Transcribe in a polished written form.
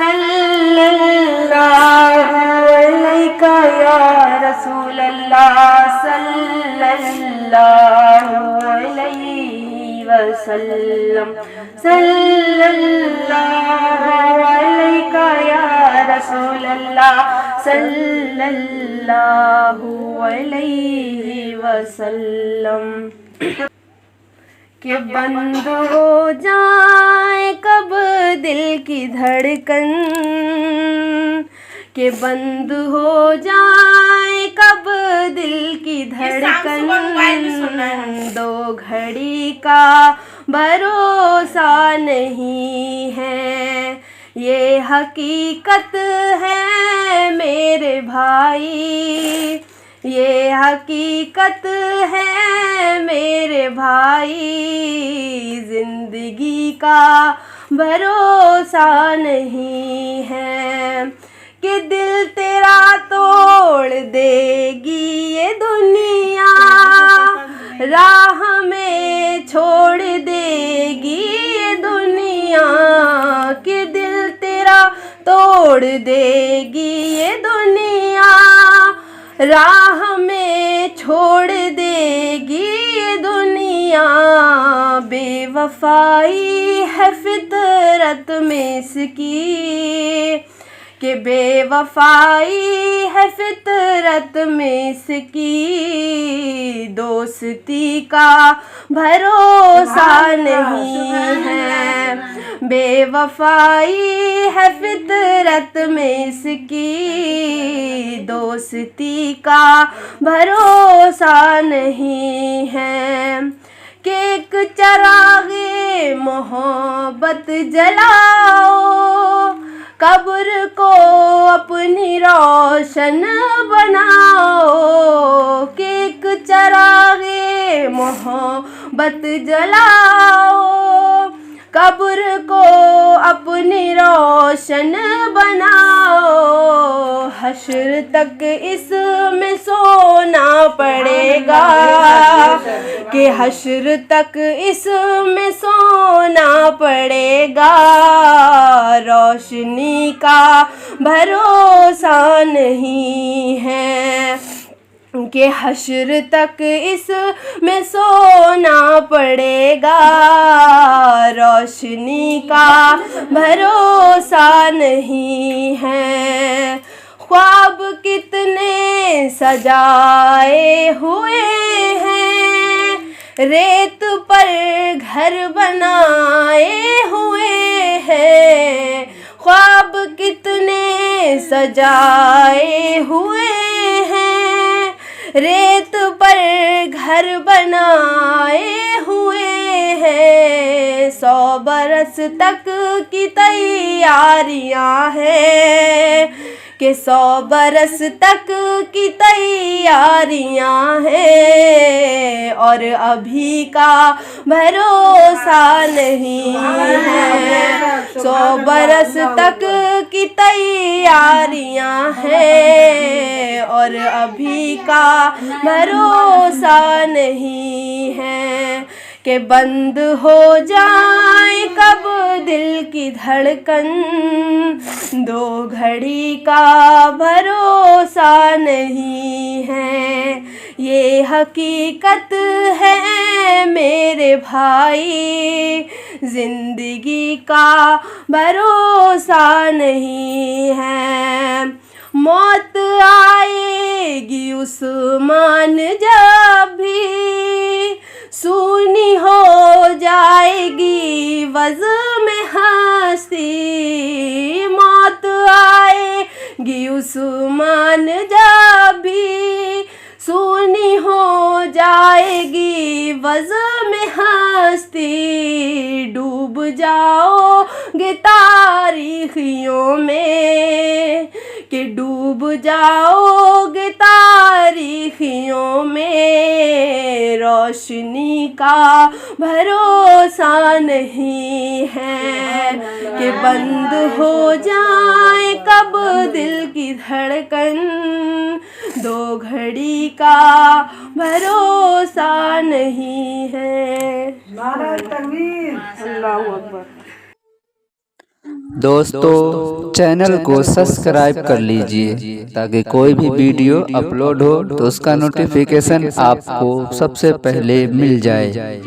सल्लल्लाहु अलैका या रसूल अल्लाह सल्लल्लाहु अलैहि वसल्लम सल्लल्लाहु अलैका या रसूल अल्लाह सल्लल्लाहु अलैहि वसल्लम। कि बंद हो जाए कब दिल की धड़कन, कि बंद हो जाए कब दिल की धड़कन, दो घड़ी का भरोसा नहीं है, ये हकीकत है मेरे भाई, ये हकीकत है मेरे भाई, जिंदगी का भरोसा नहीं है, कि दिल तेरा तोड़ देगी ये दुनिया, राह में छोड़ देगी ये दुनिया, कि दिल तेरा तोड़ देगी ये दुनिया, राह में छोड़ देगी ये दुनिया, बेवफाई है फितरत में इसकी, कि बेवफाई है फितरत में इसकी, दोस्ती का भरोसा नहीं है, बेवफाई है फितरत में इसकी, दोस्ती का भरोसा नहीं है, कि एक चिराग़े मोहब्बत जलाओ, कब्र को अपनी रोशन बनाओ, कि एक चिराग़े मोहब्बत जलाओ, कब्र को अपनी रोशन बनाओ, हश्र तक इसमें सोना पड़ेगा, कि हश्र तक इसमें सोना पड़ेगा, रोशनी का भरोसा नहीं है, कि हश्र तक इसमें सोना पड़ेगा, रोशनी का भरोसा नहीं है, ख्वाब कितने सजाए हुए हैं, रेत पर घर बनाए हुए हैं, ख्वाब कितने सजाए हुए हैं, रेत पर घर बनाए हुए हैं, 100 बरस तक की तैयारियां हैं, कि 100 बरस तक की तैयारियां हैं, और अभी का भरोसा नहीं है, 100 बरस तक की तैयारियां हैं, और अभी का भरोसा नहीं है, कि बंद हो जाए कब दिल की धड़कन, दो घड़ी का भरोसा नहीं है, ये हकीकत है मेरे भाई, जिंदगी का भरोसा नहीं है, मौत आएगी उस्मान जब भी, सूनी हो जाएगी वज़ में हस्ती, मौत आएगी उस्मान जब भी, सूनी हो जाएगी वज़ में हस्ती, डूब जाओगे तारीखियों में, कि डूब जाओगे तारीखियों में, रोशनी का भरोसा नहीं है, कि बंद हो जाए कब दिल की धड़कन, दो घड़ी का भरोसा नहीं है। नारा तकबीर, अल्लाहू अकबर। दोस्तों चैनल को सब्सक्राइब कर लीजिए ताकि कोई भी वीडियो अपलोड हो तो उसका नोटिफिकेशन आपको सबसे पहले मिल जाए।